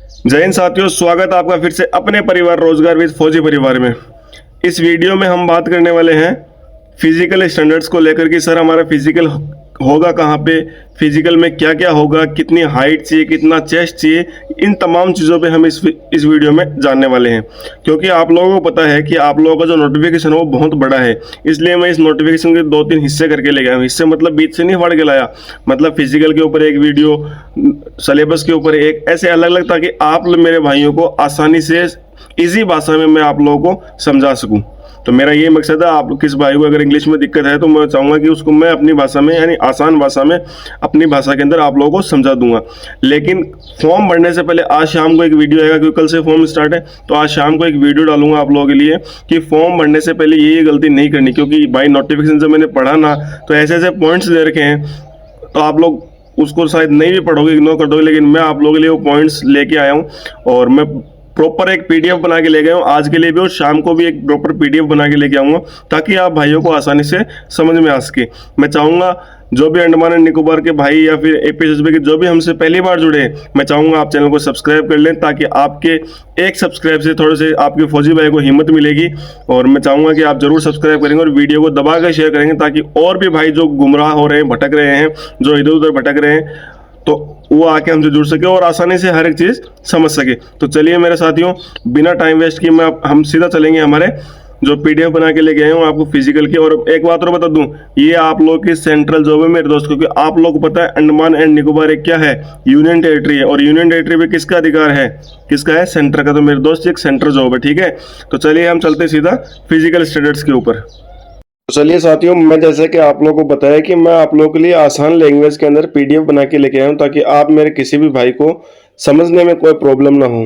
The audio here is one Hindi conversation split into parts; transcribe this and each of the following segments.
जय हिंद साथियों, स्वागत है आपका फिर से अपने परिवार रोजगार विद फौजी परिवार में। इस वीडियो में हम बात करने वाले हैं फिजिकल स्टैंडर्ड्स को लेकर कि सर हमारा फिजिकल होगा कहाँ पे, फिजिकल में क्या क्या होगा, कितनी हाइट चाहिए, कितना चेस्ट चाहिए, इन तमाम चीज़ों पे हम इस वीडियो में जानने वाले हैं। क्योंकि आप लोगों को पता है कि आप लोगों का जो नोटिफिकेशन है वो बहुत बड़ा है, इसलिए मैं इस नोटिफिकेशन के 2-3 हिस्से करके ले गया हूँ। हिस्से मतलब बीच से नहीं फाड़ के लाया, मतलब फिजिकल के ऊपर एक वीडियो, सिलेबस के ऊपर एक, ऐसे अलग अलग, ताकि आप मेरे भाइयों को आसानी से इजी भाषा में मैं आप लोगों को समझा सकूं। तो मेरा ये मकसद है, आप किस भाई को अगर इंग्लिश में दिक्कत है तो मैं चाहूँगा कि उसको मैं अपनी भाषा में, यानी आसान भाषा में, अपनी भाषा के अंदर आप लोगों को समझा दूंगा। लेकिन फॉर्म भरने से पहले आज शाम को एक वीडियो आएगा, क्योंकि कल से फॉर्म स्टार्ट है, तो आज शाम को एक वीडियो डालूंगा आप लोगों के लिए कि फॉर्म भरने से पहले ये गलती नहीं करनी। क्योंकि भाई नोटिफिकेशन जब मैंने पढ़ा ना, तो ऐसे ऐसे पॉइंट्स दे रखे हैं, तो आप लोग उसको शायद नहीं भी पढ़ोगे, इग्नोर कर दोगे, लेकिन मैं आप लोगों के लिए वो पॉइंट्स लेके आया हूँ और मैं प्रॉपर एक पीडीएफ बना के ले गया हूँ आज के लिए भी, और शाम को भी एक प्रॉपर पीडीएफ बना के लेके आऊँगा, ताकि आप भाइयों को आसानी से समझ में आ सके। मैं चाहूँगा जो भी अंडमान एंड निकोबार के भाई या फिर एपीएसएसबी के जो भी हमसे पहली बार जुड़े हैं, मैं चाहूँगा आप चैनल को सब्सक्राइब कर लें, ताकि आपके एक सब्सक्राइब से थोड़े से आपके फौजी भाई को हिम्मत मिलेगी। और मैं चाहूँगा कि आप जरूर सब्सक्राइब करेंगे और वीडियो को दबा कर शेयर करेंगे, ताकि और भी भाई जो गुमराह हो रहे हैं, भटक रहे हैं, जो इधर उधर भटक रहे हैं, तो वो आके हमसे जुड़ सके और आसानी से हर एक चीज़ समझ सके। तो चलिए मेरे साथियों, बिना टाइम वेस्ट किए हम सीधा चलेंगे हमारे जो पीडीएफ बना के लेके आए हूँ आपको फिजिकल की। और एक बात और बता दूं, ये आप लोग की सेंट्रल जॉब है मेरे दोस्त, क्योंकि आप लोग को पता है अंडमान एंड निकोबार एक क्या है, यूनियन टेरिटरी है, और यूनियन टेरिटरी पे किसका अधिकार है, किसका है, सेंटर का। तो मेरे दोस्त एक सेंट्रल जॉब है, ठीक है। तो चलिए हम चलते सीधा फिजिकल स्टैंडर्ड्स के ऊपर। तो चलिए साथियों, मैं जैसे कि आप लोगों को बताया कि मैं आप लोगों के लिए आसान लैंग्वेज के अंदर पीडीएफ बना के लेके आया हूँ, ताकि आप मेरे किसी भी भाई को समझने में कोई प्रॉब्लम ना हो।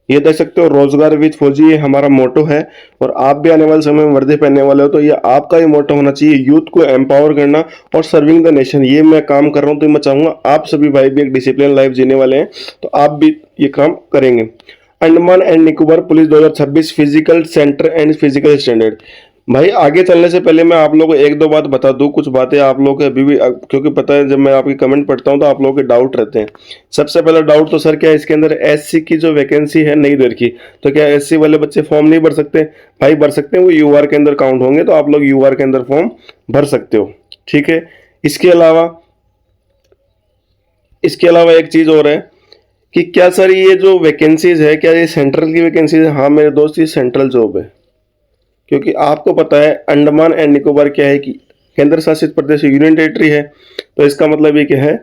ये देख सकते हो, रोजगार विद फौजी, ये हमारा मोटो है। और आप भी आने वाले समय में वर्दी पहनने वाले हो, तो ये आपका ही मोटो होना चाहिए, यूथ को एम्पावर करना और सर्विंग द नेशन। ये मैं काम कर रहा हूँ, तो मैं चाहूंगा आप सभी भाई भी एक डिसिप्लिन लाइफ जीने वाले हैं, तो आप भी ये काम करेंगे। Andaman and Nicobar police 2026 physical centre and physical standard. भाई आगे चलने से पहले मैं आप लोगों को एक दो बात बता दूं, कुछ बातें आप लोग के अभी भी, क्योंकि पता है जब मैं आपके कमेंट पढ़ता हूं तो आप लोगों के डाउट रहते हैं। सबसे पहला डाउट तो सर क्या है, इसके अंदर एससी की जो वैकेंसी है नहीं दे रखी, तो क्या एससी वाले बच्चे फॉर्म नहीं भर सकते? भाई भर सकते हैं, वो यूआर के अंदर काउंट होंगे, तो आप लोग यूआर के अंदर फॉर्म भर सकते हो, ठीक है। इसके अलावा एक चीज और है कि क्या सर ये जो वैकेंसीज है, क्या ये सेंट्रल की वैकेंसीज है? हाँ मेरे दोस्त, ये सेंट्रल जॉब है। क्योंकि आपको पता है अंडमान एंड निकोबार क्या है कि केंद्र शासित प्रदेश, यूनियन टेरिटरी है, तो इसका मतलब ये क्या है,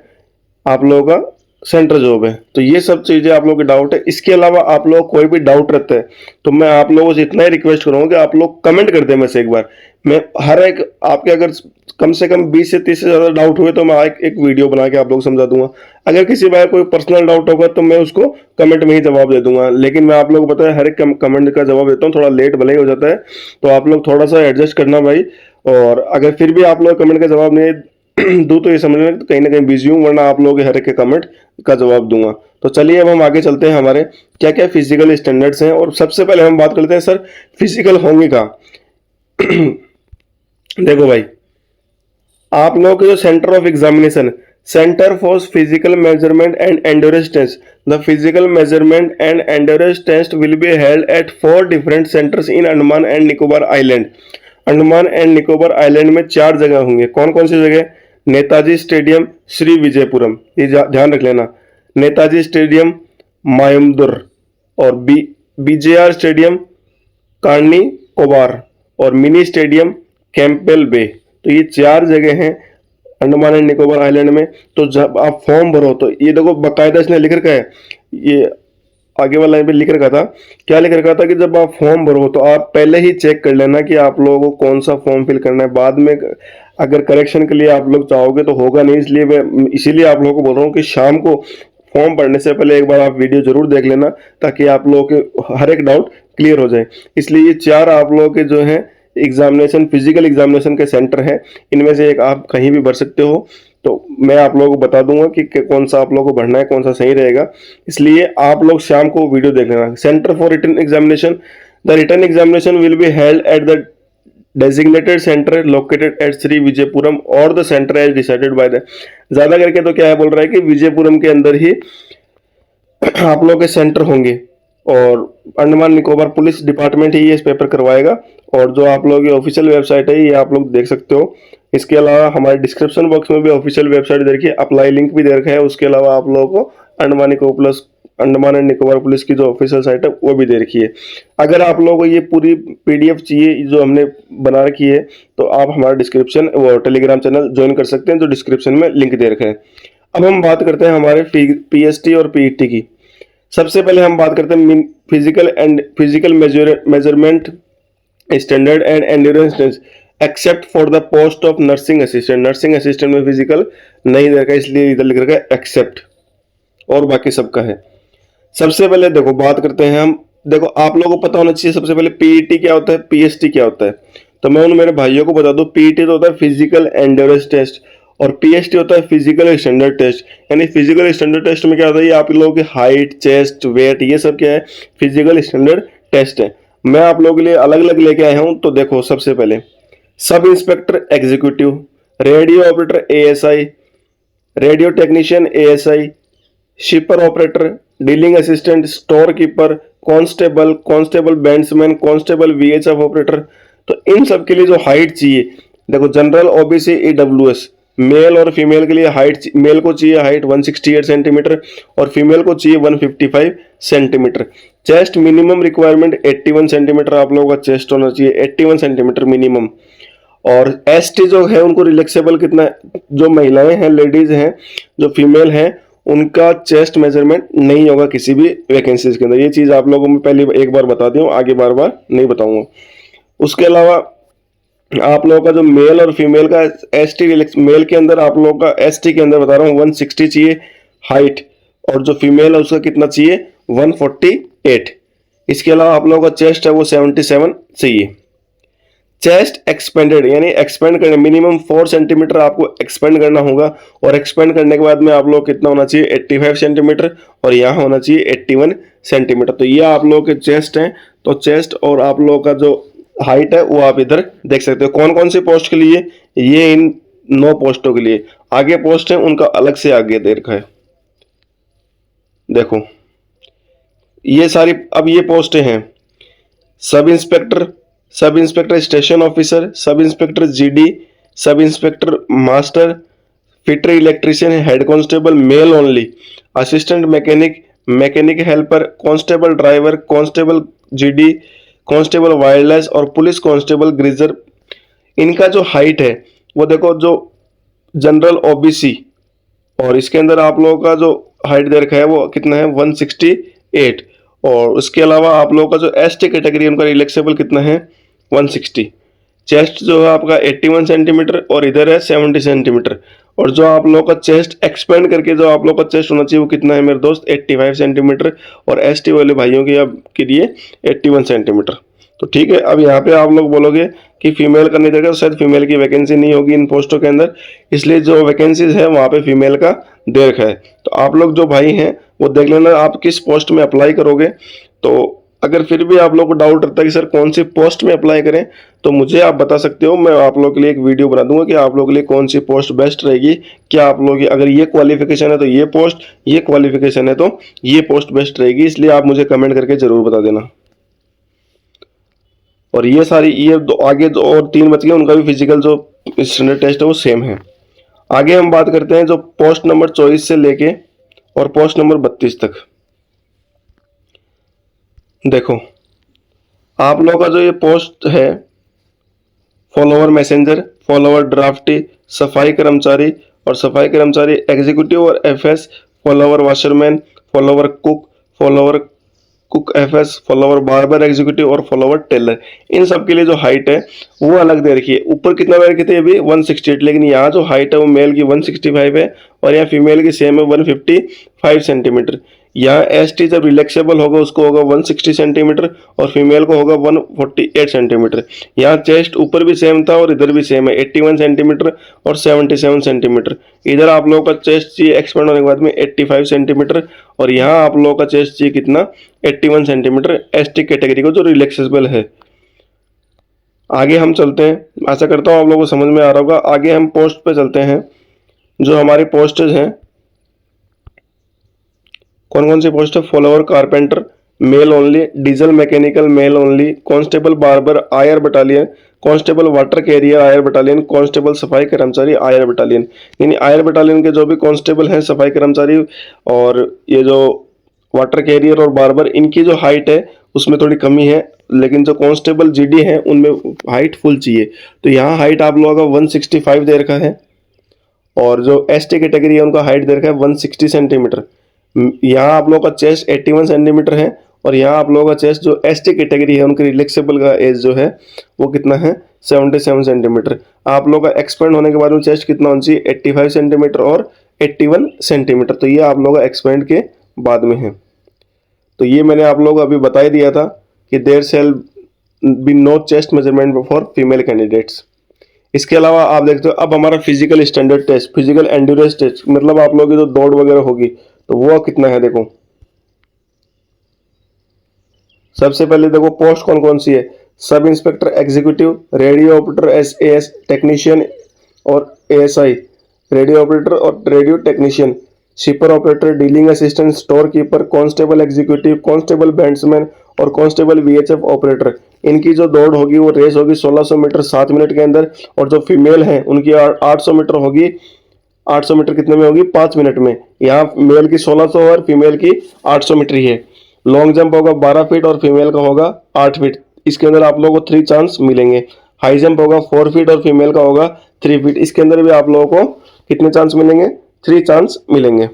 आप लोगों का सेंट्रल जॉब है। तो ये सब चीजें आप लोगों के डाउट है। इसके अलावा आप लोग कोई भी डाउट रहता है तो मैं आप लोगों से इतना ही रिक्वेस्ट करूंगा कि आप लोग कमेंट कर दें। मैं से एक बार, मैं हर एक आपके अगर कम से कम 20 से 30 से ज्यादा डाउट हुए तो मैं एक वीडियो बना के आप लोग समझा दूंगा। अगर किसी बार कोई पर्सनल डाउट होगा तो मैं उसको कमेंट में ही जवाब दे दूंगा। लेकिन मैं आप लोग को पता है हर एक कमेंट का जवाब देता हूँ, थोड़ा लेट भले ही हो जाता है, तो आप लोग थोड़ा सा एडजस्ट करना भाई। और अगर फिर भी आप लोग कमेंट का जवाब नहीं दूं तो ये समझना कहीं ना कहीं बिजी हूँ, वरना आप लोगों के हर एक के कमेंट का जवाब दूंगा। तो चलिए अब हम आगे चलते हैं, हमारे क्या क्या फिजिकल स्टैंडर्ड्स हैं। और सबसे पहले हम बात करते हैं सर फिजिकल होंगे का। देखो भाई, आप लोगों के जो centre of examination, centre for physical measurement and endurance test, the physical measurement and endurance test will be held at 4 different centres in Andaman and Nicobar island. Andaman and Nicobar island में 4 जगह होंगे। कौन कौन सी जगह? नेताजी स्टेडियम, श्री विजयपुरम, ये ध्यान रख लेना। नेताजी स्टेडियम मायमदुर, और बीजेआर स्टेडियम कार्नी कोबार, और मिनी स्टेडियम कैंपबेल बे। तो ये 4 जगह हैं अंडमान एंड निकोबार आइलैंड में। तो जब आप फॉर्म भरो तो ये देखो बाकायदा इसने लिख रखा है, ये आगे वाला लाइन पे लिख रखा था, क्या लिख रखा था कि जब आप फॉर्म भरो तो आप पहले ही चेक कर लेना कि आप लोगों को कौन सा फॉर्म फिल करना है। बाद में अगर करेक्शन के लिए आप लोग चाहोगे तो होगा नहीं, इसलिए मैं इसीलिए आप लोगों को बोल रहा हूँ कि शाम को फॉर्म भरने से पहले एक बार आप वीडियो जरूर देख लेना, ताकि आप लोगों के हर एक डाउट क्लियर हो जाए। इसलिए ये 4 आप लोगों के जो है एग्जामिनेशन, फिजिकल एग्जामिनेशन के सेंटर है, इनमें से एक आप कहीं भी भर सकते हो। तो मैं आप लोगों को बता दूंगा कि कौन सा आप लोगों को भरना है, कौन सा सही रहेगा, इसलिए आप लोग शाम को वीडियो देख लेना। Centre for written examination, the written examination will be held at the designated centre located at Shri Vijayapuram और the centre as decided by the. ज्यादा करके तो क्या है बोल रहा है कि विजयपुरम के अंदर ही आप लोगों के सेंटर होंगे और अंडमान निकोबार पुलिस डिपार्टमेंट ही ये इस पेपर करवाएगा। और जो आप लोगों की ऑफिशियल वेबसाइट है ये आप लोग देख सकते हो। इसके अलावा हमारे डिस्क्रिप्शन बॉक्स में भी ऑफिशियल वेबसाइट दे रखी है, अप्लाई लिंक भी दे रखा है। उसके अलावा आप लोगों को अंडमान एंड निकोबार पुलिस की जो ऑफिशियल साइट है वो भी दे रखी है। अगर आप लोगों को ये पूरी पीडीएफ चाहिए जो हमने बना रखी है तो आप हमारा डिस्क्रिप्शन वो टेलीग्राम चैनल ज्वाइन कर सकते हैं, जो डिस्क्रिप्शन में लिंक दे रखा है। अब हम बात करते हैं हमारे पीएसटी और पीईटी की। सबसे पहले हम बात करते हैं physical measurement standard and endurance test except for the post of nursing assistant. Nursing assistant में फिजिकल नहीं दे रखा है, इसलिए इधर लिख रखा है एक्सेप्ट, और बाकी सबका है। सबसे पहले देखो बात करते हैं हम। देखो आप लोगों को पता होना चाहिए सबसे पहले पीईटी क्या होता है, पीएसटी क्या होता है। तो मैं उन मेरे भाइयों को बता दूं, पीईटी तो होता है फिजिकल एंड्योरेंस टेस्ट और पीएसटी होता है फिजिकल स्टैंडर्ड टेस्ट। यानी फिजिकल स्टैंडर्ड टेस्ट में क्या होता है, ये आप लोगों की हाइट, चेस्ट, वेट, ये सब क्या है, फिजिकल स्टैंडर्ड टेस्ट है। मैं आप लोगों के लिए अलग अलग लेके आया हूं। तो देखो सबसे पहले sub inspector executive, radio operator ASI, radio technician ASI, cipher operator, dealing assistant, store keeper, constable bandsman, constable VHF operator. तो इन सब के लिए जो हाइट चाहिए, देखो जनरल, ओबीसी, ईडब्ल्यूएस, मेल और फीमेल के लिए हाइट, मेल को चाहिए हाइट 168 सेंटीमीटर और फीमेल को चाहिए 155 centimetre. Chest minimum requirement 81 centimetre आप लोगों का चेस्ट होना चाहिए, 81 सेंटीमीटर मिनिमम। और एसटी जो है उनको रिलैक्सेबल कितना है, जो महिलाएं हैं, लेडीज हैं, जो फीमेल हैं, उनका चेस्ट मेजरमेंट नहीं होगा किसी भी वैकेंसीज के अंदर। ये चीज आप लोगों में पहले एक बार बता दी हूँ, आगे बार बार नहीं बताऊंगा। उसके अलावा आप लोगों का जो मेल और फीमेल का एसटी, मेल के अंदर आप लोगों का एसटी के अंदर बता रहा हूँ 160 चाहिए हाइट, और जो फीमेल है उसका कितना चाहिए 148। इसके अलावा आप लोगों का चेस्ट है वो 77 चाहिए। चेस्ट एक्सपेंडेड यानी एक्सपेंड करने मिनिमम 4 सेंटीमीटर आपको एक्सपेंड करना होगा, और एक्सपेंड करने के बाद में आप लोग कितना होना चाहिए 85 सेंटीमीटर, और यहाँ होना चाहिए 81 सेंटीमीटर। तो ये आप लोगों के चेस्ट हैं। तो चेस्ट और आप लोगों का जो हाइट है वो आप इधर देख सकते हो। कौन कौन सी पोस्ट के लिए, ये इन 9 पोस्टों के लिए। आगे पोस्ट है उनका अलग से आगे दे रखा है। देखो ये सारी अब ये पोस्टें हैं, sub inspector station officer, sub inspector GD, sub inspector master, fitter electrician, head constable male only, assistant mechanic helper, constable driver, constable GD, constable wireless और पुलिस कांस्टेबल ग्रीजर। इनका जो हाइट है वो देखो, जो जनरल ओबीसी, और इसके अंदर आप लोगों का जो हाइट दे रखा है वो कितना है 168। और उसके अलावा आप लोगों का जो एसटी कैटेगरी उनका रिलैक्सेबल कितना है 160। चेस्ट जो है आपका 81 सेंटीमीटर और इधर है 70 सेंटीमीटर। और जो आप लोगों का चेस्ट एक्सपेंड करके जो आप लोगों का चेस्ट होना चाहिए वो कितना है मेरे दोस्त 85 सेंटीमीटर, और एसटी वाले भाइयों के लिए 81 सेंटीमीटर। तो ठीक है। अब यहाँ पे आप लोग बोलोगे कि फीमेल का नहीं देगा, तो शायद फीमेल की वैकेंसी नहीं होगी इन पोस्टों के अंदर, इसलिए जो वैकेंसीज है वहाँ पे फीमेल का दे रखा है। तो आप लोग जो भाई हैं वो देख लेना आप किस पोस्ट में अप्लाई करोगे। तो अगर फिर भी आप लोग को डाउट रहता है कि सर कौन सी पोस्ट में अप्लाई करें, तो मुझे आप बता सकते हो। मैं आप लोग के लिए एक वीडियो बना दूंगा कि आप लोगों के लिए कौन सी पोस्ट बेस्ट रहेगी। क्या आप लोग अगर ये क्वालिफिकेशन है तो ये पोस्ट, ये क्वालिफिकेशन है तो ये पोस्ट बेस्ट रहेगी, इसलिए आप मुझे कमेंट करके जरूर बता देना। और ये सारी ये आगे दो और 3 बच गए, उनका भी फिजिकल जो स्टैंडर्ड टेस्ट है वो सेम है। आगे हम बात करते हैं जो पोस्ट नंबर 24 से लेके और पोस्ट नंबर 32 तक। देखो आप लोगों का जो ये पोस्ट है, फॉलोवर मैसेंजर, फॉलोवर ड्राफ्टी, सफाई कर्मचारी और सफाई कर्मचारी एग्जीक्यूटिव और FS, follower washerman, follower cook FS, follower barber executive और फॉलोवर टेलर, इन सब के लिए जो हाइट है वो अलग दे रखी है। ऊपर कितना दे रखी थी अभी 168, लेकिन यहाँ जो हाइट है वो मेल की 165 है और यहाँ फीमेल की सेम है 155 सेंटीमीटर। यहाँ एसटी जब रिलैक्सेबल होगा उसको होगा 160 सेंटीमीटर और फीमेल को होगा 148 सेंटीमीटर। यहाँ चेस्ट ऊपर भी सेम था और इधर भी सेम है 81 सेंटीमीटर और 77 सेंटीमीटर। इधर आप लोगों का चेस्ट चाहिए एक्सपेंड होने के बाद में 85 सेंटीमीटर और यहाँ आप लोगों का चेस्ट चाहिए कितना 81 सेंटीमीटर एसटी कैटेगरी को जो रिलैक्सेबल है। आगे हम चलते हैं, आशा करता हूँ आप लोगों को समझ में आ रहा होगा। आगे हम पोस्ट पे चलते हैं। जो हमारी पोस्टेज हैं कौन कौन सी पोस्ट है? Follower carpenter male only, diesel mechanical male only, constable barber IR battalion, constable water carrier IR battalion, constable सफाई कर्मचारी आयर बटालियन। यानी आयर बटालियन के जो भी कांस्टेबल हैं, सफाई कर्मचारी और ये जो वाटर कैरियर और बार्बर, इनकी जो हाइट है उसमें थोड़ी कमी है, लेकिन जो कांस्टेबल जीडी हैं उनमें हाइट फुल चाहिए। तो यहाँ हाइट आप लोगों का 165 दे रखा है और जो एसटी कैटेगरी है उनका हाइट दे रखा है 160 सेंटीमीटर। यहाँ आप लोगों का चेस्ट 81 सेंटीमीटर है और यहाँ आप लोगों का चेस्ट जो एसटी कैटेगरी है उनके रिलैक्सेबल का एज जो है वो कितना है? 77 सेंटीमीटर। आप लोगों का एक्सपेंड होने के बाद में चेस्ट कितना होना चाहिए? 85 सेंटीमीटर और 81 सेंटीमीटर। तो ये आप लोगों का एक्सपेंड के बाद में है। तो ये मैंने आप लोगों को अभी बता ही दिया था कि there shall be no chest measurement for female candidates. इसके अलावा आप देखते हो अब हमारा physical standard test, physical endurance test, मतलब आप लोगों की जो दौड़ वगैरह होगी तो वो कितना है देखो। सबसे पहले देखो पोस्ट कौन कौन सी है? Sub inspector executive, radio operator, SAS technician और एएसआई, रेडियो ऑपरेटर और radio technician, shipper operator, dealing assistant, store keeper, constable executive, constable bandsman और कांस्टेबल वीएचएफ ऑपरेटर। इनकी जो दौड़ होगी वो रेस होगी 1600 मीटर 7 मिनट के अंदर और जो फीमेल है उनकी 800 मीटर होगी। 800 मीटर कितने में होगी? 5 मिनट में। यहाँ मेल की 1600 और फीमेल की 800 मीटर ही है। लॉन्ग जंप होगा 12 फीट और फीमेल का होगा 8 फीट। इसके अंदर आप लोगों को 3 चांस मिलेंगे। हाई जंप होगा 4 फीट और फीमेल का होगा 3 फीट। इसके अंदर भी आप लोगों को कितने चांस मिलेंगे? 3 चांस मिलेंगे।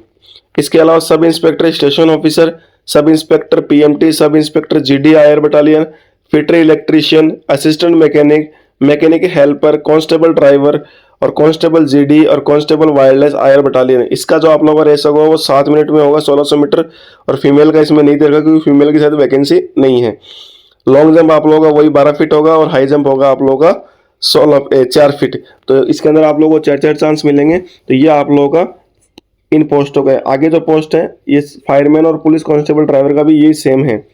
इसके अलावा sub inspector station officer, sub inspector PMT, sub inspector GD IR battalion, fitter electrician, assistant mechanic, mechanic helper, constable driver और कांस्टेबल जीडी और कांस्टेबल वायरलेस आयर बटालियन। इसका जो आप लोगों का रेस होगा वो 7 मिनट में होगा 1600 मीटर और फीमेल का इसमें नहीं दे रखा क्योंकि फीमेल की शायद वैकेंसी नहीं है। लॉन्ग जंप आप लोगों का वही 12 फीट होगा और हाई जंप होगा आप लोगों का 4 फीट। तो इसके अंदर आप लोगों को 4 चांस मिलेंगे। तो ये आप लोगों का इन पोस्टों का है। आगे जो पोस्ट है ये फायरमैन और पुलिस कांस्टेबल ड्राइवर का भी ये सेम है।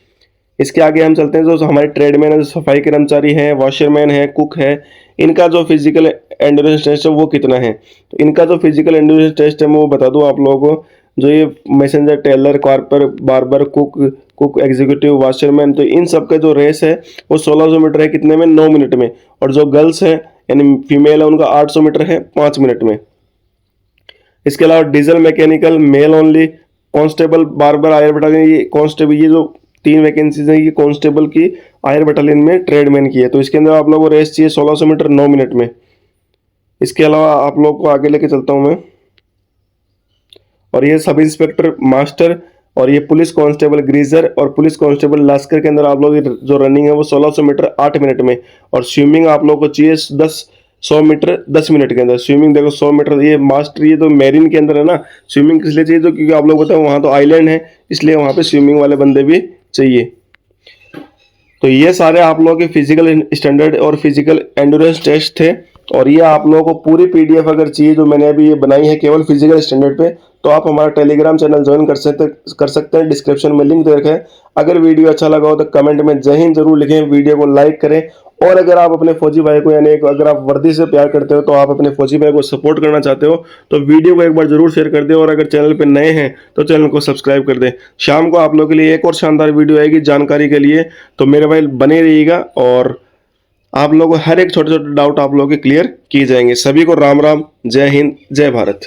इसके आगे हम चलते हैं, जो हमारे ट्रेडमैन है, जो सफाई कर्मचारी हैं, वॉशरमैन है, कुक है, इनका जो फिजिकल एंड्योरेंस टेस्ट है वो कितना है। तो इनका जो फिजिकल एंड्योरेंस टेस्ट है मैं वो बता दूं आप लोगों को। जो ये messenger, tailor, carpenter, barber, cook executive, washerman, तो इन सब का जो रेस है वो 1600 मीटर है कितने में? 9 मिनट में। और जो गर्ल्स हैं यानी फीमेल है उनका 800 मीटर है 5 मिनट में। इसके अलावा diesel mechanical male only, constable barber IR battalion, ये कांस्टेबल, ये जो 3 वैकेंसीज हैं ये कांस्टेबल की आयर बटालियन में ट्रेडमैन की है। तो इसके अंदर आप लोगों को रेस चाहिए 1600 मीटर 9 मिनट में। इसके अलावा आप लोग को आगे लेके चलता हूं मैं, और ये सब इंस्पेक्टर मास्टर और ये पुलिस कांस्टेबल ग्रीजर और पुलिस कांस्टेबल लास्कर के अंदर आप लोग जो रनिंग है वो 1600 मीटर 8 मिनट में। और स्विमिंग आप लोग को चाहिए 100 मीटर 10 मिनट के अंदर। स्विमिंग देखो 100 मीटर, ये मास्टर, ये तो मैरीन के अंदर है ना। स्विमिंग किस लिए चाहिए? तो क्योंकि आप लोग बताओ वहाँ तो आइलैंड है, इसलिए वहाँ पे स्विमिंग वाले बंदे भी चाहिए। तो ये सारे आप लोगों के फिजिकल स्टैंडर्ड और फिजिकल एंड्योरेंस टेस्ट थे। और ये आप लोगों को पूरी पीडीएफ अगर चाहिए जो मैंने अभी ये बनाई है केवल फिजिकल स्टैंडर्ड पे, तो आप हमारा टेलीग्राम चैनल ज्वाइन कर सकते हैं। डिस्क्रिप्शन में लिंक दे रखा है। अगर वीडियो अच्छा लगा हो तो कमेंट में जय हिंद जरूर लिखें, वीडियो को लाइक करें। और अगर आप अपने फौजी भाई को यानी अगर आप वर्दी से प्यार करते हो तो आप अपने फौजी भाई को सपोर्ट करना चाहते हो तो वीडियो को एक बार जरूर शेयर कर दें। और अगर चैनल पे नए हैं तो चैनल को सब्सक्राइब कर दें। शाम को आप लोगों के लिए एक और शानदार वीडियो आएगी जानकारी के लिए, तो मेरे भाई बने रहिएगा और आप लोगों को हर एक छोटे छोटे डाउट आप लोगों के क्लियर किए जाएंगे। सभी को राम राम, जय हिंद, जय भारत।